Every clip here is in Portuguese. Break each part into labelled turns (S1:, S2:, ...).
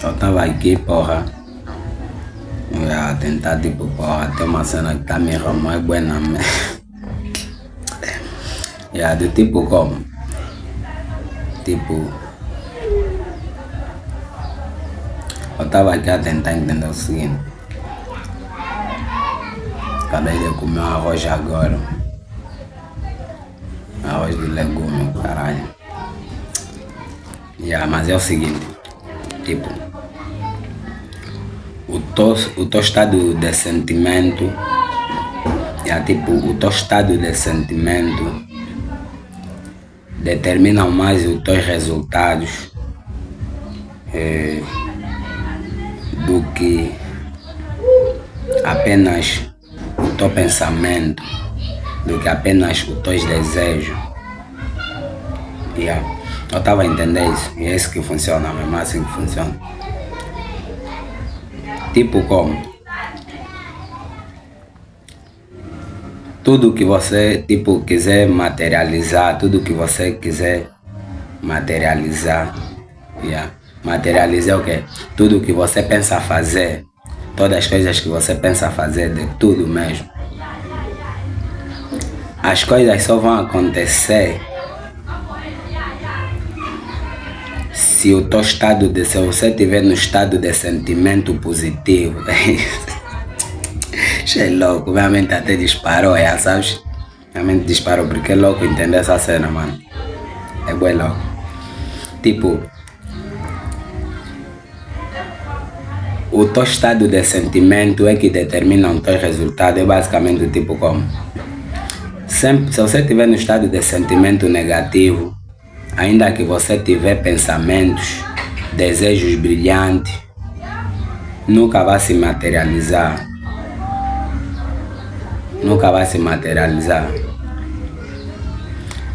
S1: Eu tava aqui, porra. Eu ia tentar, tipo, porra, tem uma cena que tá me enrolando, é buena, né? Do tipo como? Tipo, eu tava aqui a tentar entender o seguinte. Acabei de comer um arroz agora. Arroz de legume, caralho. Mas é o seguinte, tipo, o teu estado de sentimento, tipo, o teu estado de sentimento determina mais os teus resultados do que apenas o teu pensamento, do que apenas os teus desejos. Eu estava a entender isso, e é isso que funciona, mesmo assim que funciona. Tipo como? Tudo que você, tipo, quiser materializar, tudo que você quiser materializar, materializar o quê? Tudo que você pensa fazer, todas as coisas que você pensa fazer, de tudo mesmo. As coisas só vão acontecer se o teu estado de, se você estiver no estado de sentimento positivo. É louco, minha mente até disparou, sabes? Minha mente disparou, porque é louco entender essa cena, mano. É bem louco. Tipo, o teu estado de sentimento é que determina o teu resultado. É basicamente tipo como? Sempre, se você estiver no estado de sentimento negativo, ainda que você tiver pensamentos, desejos brilhantes, nunca vai se materializar. Nunca vai se materializar.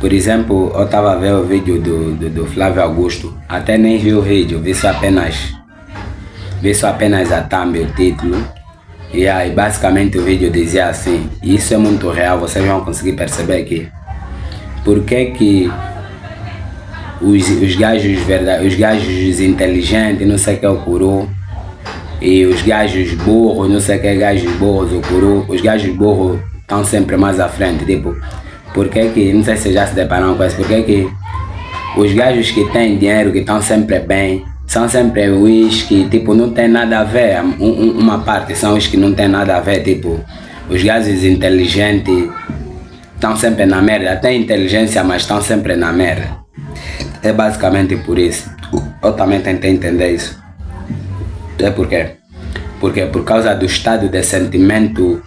S1: Por exemplo, eu estava a ver o vídeo do Flávio Augusto. Até nem vi o vídeo, vi só apenas a thumb, o título. E aí basicamente o vídeo dizia assim, e isso é muito real, vocês vão conseguir perceber que por que os gajos inteligentes, não sei o que é o curu, e os gajos burros, não sei o que é gajos burros, o curu, os gajos burros estão sempre mais à frente, tipo, por que, não sei se vocês já se depararam com isso, por que os gajos que têm dinheiro, que estão sempre bem, são sempre os que, tipo, não tem nada a ver, uma parte são os que não tem nada a ver, tipo, os gajos inteligentes estão sempre na merda, têm inteligência, mas estão sempre na merda. É basicamente por isso. Eu também tentei entender isso. É por quê? Porque por causa do estado de sentimento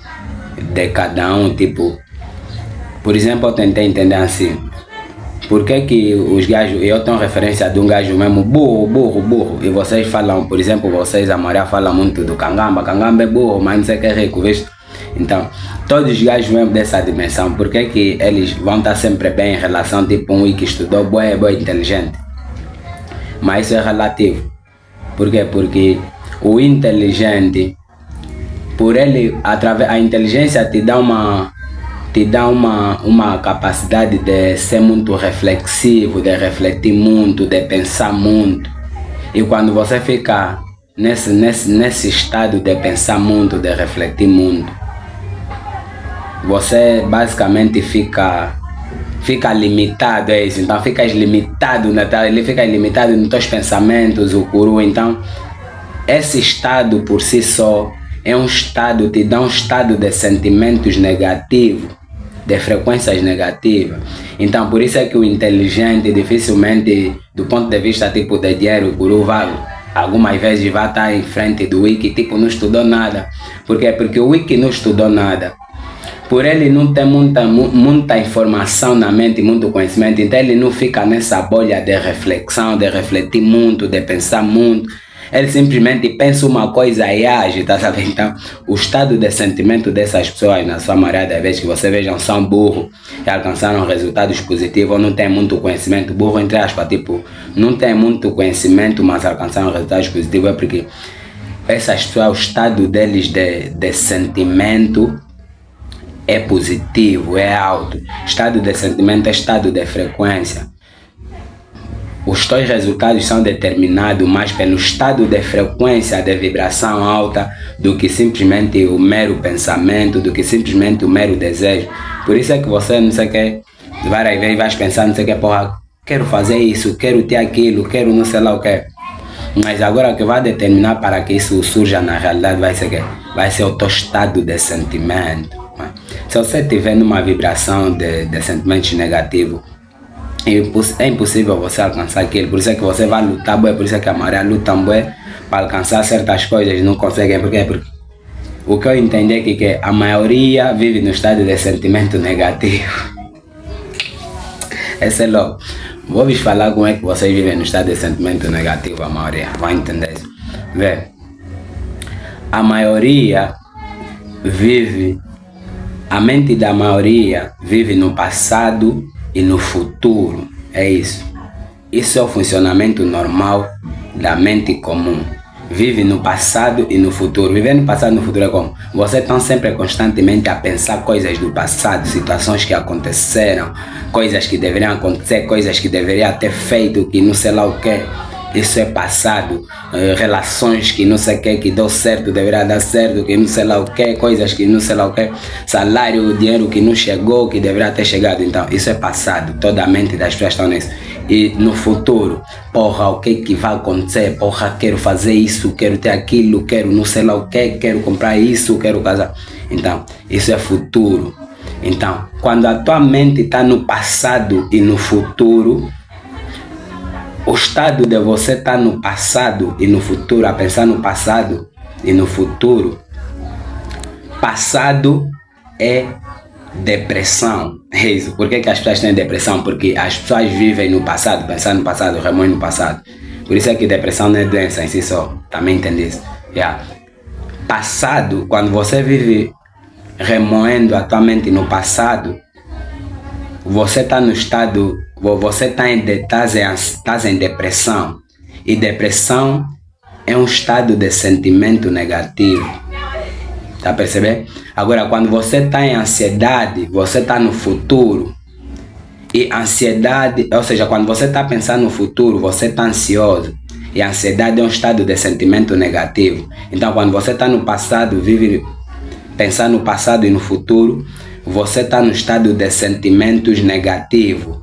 S1: de cada um, tipo, por exemplo, eu tentei entender assim, por que os gajos, eu tenho referência de um gajo mesmo burro, e vocês falam, por exemplo, vocês, a Maria fala muito do Kangamba é burro, mas não sei o que é rico, visto? Então, todos os gajos mesmo dessa dimensão, por que eles vão estar sempre bem em relação, tipo, um que estudou, boa inteligente? Mas isso é relativo. Por quê? Porque o inteligente, por ele, através a inteligência te dá uma capacidade de ser muito reflexivo, de refletir muito, de pensar muito. E quando você fica nesse estado de pensar muito, de refletir muito, você basicamente fica limitado a isso. Então ficas limitado, ele fica limitado nos teus pensamentos, o curu. Então esse estado por si só é um estado, te dá um estado de sentimentos negativos, de frequências negativas. Então por isso é que o inteligente dificilmente, do ponto de vista tipo de dinheiro, o guru algumas vezes vai estar em frente do wiki, tipo, não estudou nada. Por quê? Porque o wiki não estudou nada. Por ele não ter muita informação na mente, muito conhecimento, então ele não fica nessa bolha de reflexão, de refletir muito, de pensar muito. Ele simplesmente pensa uma coisa e age, tá sabendo? Então, o estado de sentimento dessas pessoas, na sua maioria das vezes que você vejam, são burros e alcançaram resultados positivos, não tem muito conhecimento, burro entre aspas, tipo, não tem muito conhecimento, mas alcançaram resultados positivos, é porque essas pessoas, o estado deles de sentimento é positivo, é alto. Estado de sentimento é estado de frequência. os teus resultados são determinados mais pelo estado de frequência de vibração alta do que simplesmente o mero pensamento, do que simplesmente o mero desejo. Por isso é que você não sei o que, várias vezes vais pensar, não sei o que, porra, quero fazer isso, quero ter aquilo, quero não sei lá o que. Mas agora o que vai determinar para que isso surja na realidade vai ser o quê? Vai ser o teu estado de sentimento. Se você estiver numa vibração de sentimentos negativos, é impossível você alcançar aquilo. Por isso é que você vai lutar, por isso é que a maioria luta para alcançar certas coisas, não conseguem. Porque o que eu entendi é que a maioria vive no estado de sentimento negativo. Esse é louco. Vou vos falar como é que vocês vivem no estado de sentimento negativo, a maioria. Vai entender isso. Vê, a maioria vive, a mente da maioria vive no passado e no futuro. É isso. Isso é o funcionamento normal da mente comum. Vive no passado e no futuro. Viver no passado e no futuro é como? Você está sempre constantemente a pensar coisas do passado, situações que aconteceram, coisas que deveriam acontecer, coisas que deveria ter feito, que não sei lá o que. Isso é passado. Relações que não sei o que, que deu certo, deveria dar certo, que não sei lá o que, coisas que não sei lá o que, salário, dinheiro que não chegou, que deveria ter chegado. Então, isso é passado. Toda a mente das pessoas está nisso. E no futuro, porra, o que vai acontecer? Porra, quero fazer isso, quero ter aquilo, quero não sei lá o que, quero comprar isso, quero casar. Então, isso é futuro. Então, quando a tua mente está no passado e no futuro, o estado de você estar no passado e no futuro, a pensar no passado e no futuro, passado é depressão. É isso. Por que as pessoas têm depressão? Porque as pessoas vivem no passado, pensando no passado, remoem no passado. Por isso é que depressão não é doença em si só. Também entende isso? Yeah. Passado, quando você vive remoendo a tua mente no passado, você está no estado, você está em depressão. E depressão é um estado de sentimento negativo. Tá percebendo? Agora, quando você está em ansiedade, você está no futuro. E ansiedade, ou seja, quando você está pensando no futuro, você está ansioso. E a ansiedade é um estado de sentimento negativo. Então, quando você está no passado, vive pensando no passado e no futuro, você está no estado de sentimentos negativos.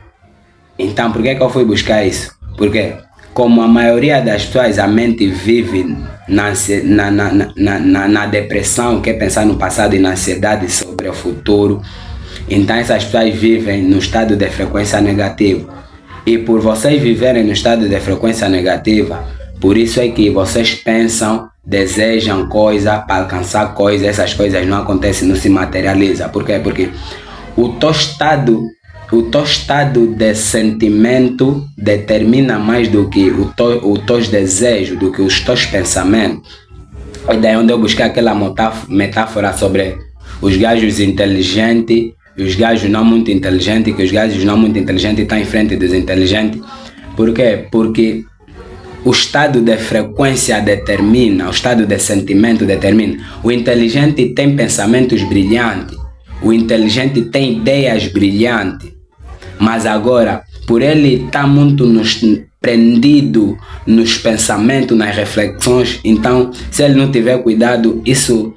S1: Então, por que eu fui buscar isso? Porque, como a maioria das pessoas, a mente vive na depressão, que é pensar no passado, e na ansiedade sobre o futuro. Então, essas pessoas vivem no estado de frequência negativa. E por vocês viverem no estado de frequência negativa, por isso é que vocês pensam, desejam coisa para alcançar coisa, essas coisas não acontecem, não se materializam. Por quê? Porque o teu estado de sentimento determina mais do que os teus desejos, do que os teus pensamentos. E daí onde eu busquei aquela metáfora sobre os gajos inteligentes e os gajos não muito inteligentes, que os gajos não muito inteligentes estão em frente dos inteligentes. Por quê? Porque o estado de frequência determina, o estado de sentimento determina. O inteligente tem pensamentos brilhantes, o inteligente tem ideias brilhantes, mas agora, por ele estar muito prendido nos pensamentos, nas reflexões, então, se ele não tiver cuidado, isso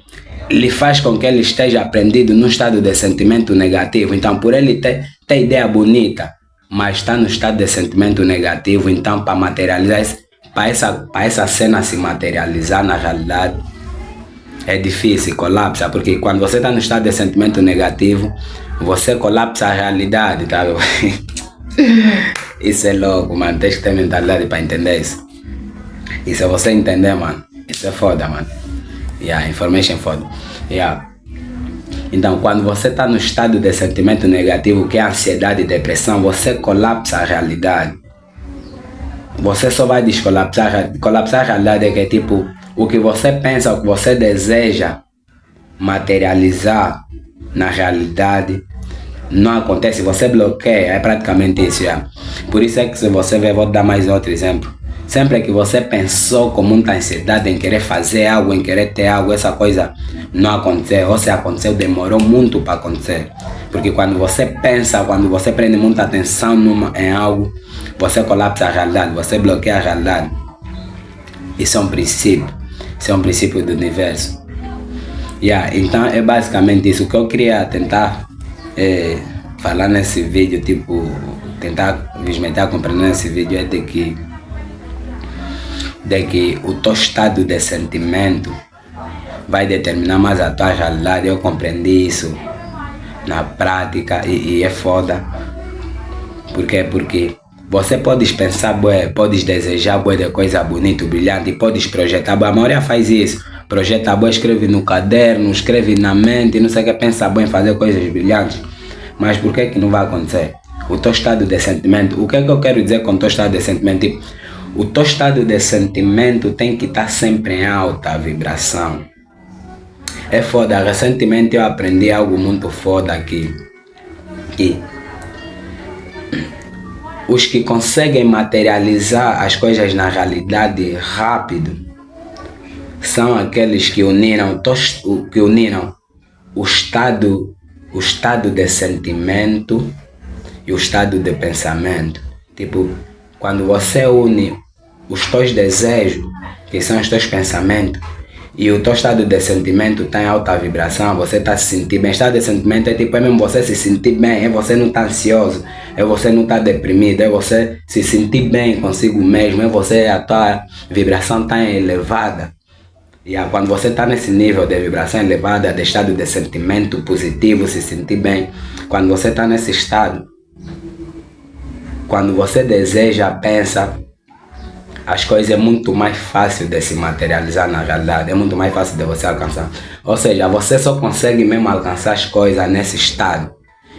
S1: lhe faz com que ele esteja prendido num estado de sentimento negativo. Então, por ele ter ideia bonita, mas está no estado de sentimento negativo, então, para materializar isso, para essa cena se materializar na realidade, é difícil, colapsa, porque quando você está no estado de sentimento negativo, você colapsa a realidade, tá? Isso é louco, mano, tem que ter mentalidade para entender isso. E se você entender, mano, isso é foda, mano. Yeah, information foda. Yeah. Então, quando você está no estado de sentimento negativo, que é ansiedade e depressão, você colapsa a realidade. Você só vai descolapsar. Colapsar a realidade é que é tipo, o que você pensa, o que você deseja materializar na realidade não acontece, você bloqueia, é praticamente isso. Já. Por isso é que se você ver, vou dar mais outro exemplo. Sempre que você pensou com muita ansiedade em querer fazer algo, em querer ter algo, essa coisa não aconteceu, ou se aconteceu, demorou muito para acontecer. Porque quando você pensa, quando você prende muita atenção em algo, você colapsa a realidade, você bloqueia a realidade. Isso é um princípio. Isso é um princípio do universo. Então é basicamente isso. O que eu queria tentar falar nesse vídeo, tipo, tentar vismentar, compreender nesse vídeo é de que o teu estado de sentimento vai determinar mais a tua realidade. Eu compreendi isso na prática e é foda. Por quê? Porque você pode pensar bué, podes desejar bué de coisa bonita, brilhante, podes projetar bué. A maioria faz isso. Projeta bué, escreve no caderno, escreve na mente, não sei o que, pensa bué em fazer coisas brilhantes. Mas por que não vai acontecer? O teu estado de sentimento, o que é que eu quero dizer com o teu estado de sentimento? Tipo, o teu estado de sentimento tem que estar sempre em alta vibração. É foda, recentemente eu aprendi algo muito foda aqui. Que os que conseguem materializar as coisas na realidade rápido são aqueles que uniram o estado de sentimento e o estado de pensamento. Tipo, quando você une os teus desejos, que são os teus pensamentos, e o teu estado de sentimento está em alta vibração, você está se sentindo bem. Estado de sentimento é tipo, é mesmo você se sentir bem, é você não estar ansioso, é você não estar deprimido, é você se sentir bem consigo mesmo, é você, a tua vibração está elevada. Quando você está nesse nível de vibração elevada, de estado de sentimento positivo, se sentir bem, quando você está nesse estado, quando você deseja, pensa, as coisas é muito mais fácil de se materializar na realidade, é muito mais fácil de você alcançar. Ou seja, você só consegue mesmo alcançar as coisas nesse estado.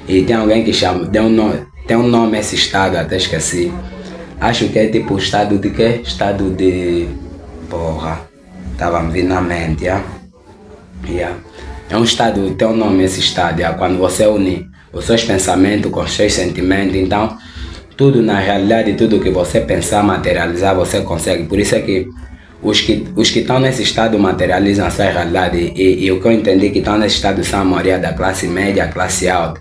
S1: E tem alguém que chama, tem um nome esse estado, até esqueci. Acho que é tipo o estado de quê? Estado de... Porra, estava me vindo na mente, É um estado, tem um nome esse estado, quando você une os seus pensamentos com os seus sentimentos, então tudo na realidade, tudo que você pensar, materializar, você consegue. Por isso é que os que estão nesse estado materializam a sua realidade. E o que eu entendi que estão nesse estado são a maioria da classe média, classe alta.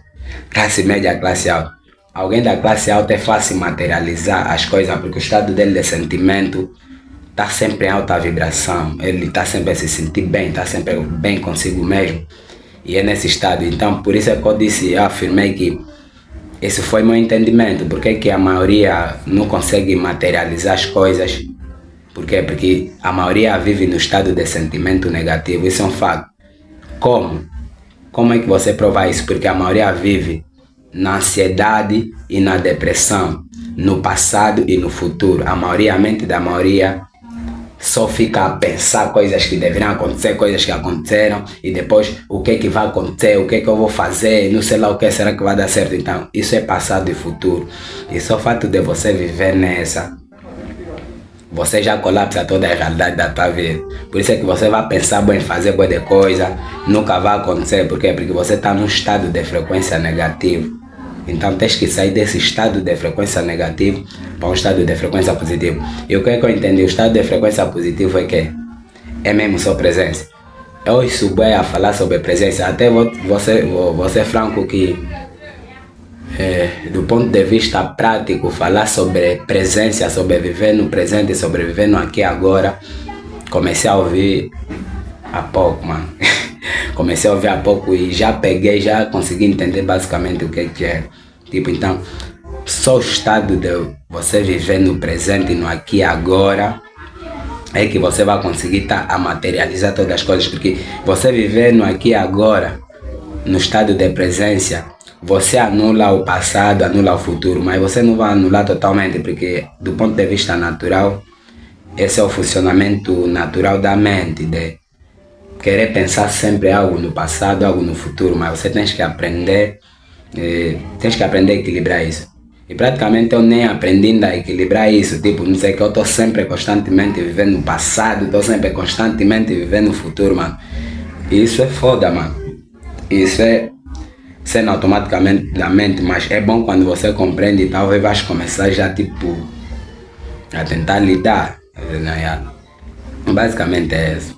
S1: Classe média, classe alta. Alguém da classe alta é fácil materializar as coisas, porque o estado dele de sentimento está sempre em alta vibração. Ele está sempre a se sentir bem, está sempre bem consigo mesmo. E é nesse estado. Então, por isso é que eu afirmei que esse foi meu entendimento. Porque que a maioria não consegue materializar as coisas? Por quê? Porque a maioria vive no estado de sentimento negativo. Isso é um fato. Como? Como é que você prova isso? Porque a maioria vive na ansiedade e na depressão, no passado e no futuro. A mente da maioria só fica a pensar coisas que deveriam acontecer, coisas que aconteceram, e depois o que é que vai acontecer, o que é que eu vou fazer, não sei lá o que, será que vai dar certo? Então, isso é passado e futuro. E só o fato de você viver nessa, você já colapsa toda a realidade da tua vida. Por isso é que você vai pensar bem em fazer boa de coisa, nunca vai acontecer. Por quê? Porque você está num estado de frequência negativo. Então tens que sair desse estado de frequência negativo para um estado de frequência positivo. E o que é que eu entendi? O estado de frequência positivo é que é mesmo sua presença. Eu ouço bem a falar sobre presença. Até vou ser franco que do ponto de vista prático, falar sobre presença, sobre viver no presente, sobre viver no aqui e agora, comecei a ouvir há pouco, mano. Comecei a ouvir há pouco e já consegui entender basicamente o que é. Tipo, então, só o estado de você viver no presente, no aqui e agora, é que você vai conseguir estar a materializar todas as coisas. Porque você viver no aqui e agora, no estado de presença, você anula o passado, anula o futuro, mas você não vai anular totalmente, porque do ponto de vista natural, esse é o funcionamento natural da mente, de querer pensar sempre algo no passado, algo no futuro, mas você tens que aprender a equilibrar isso. E praticamente eu nem aprendi a equilibrar isso, tipo, não sei que eu estou sempre constantemente vivendo no passado, estou sempre constantemente vivendo no futuro, mano. E isso é foda, mano. Isso é sendo automaticamente da mente, mas é bom quando você compreende e talvez vais começar já, tipo, a tentar lidar. Basicamente é isso.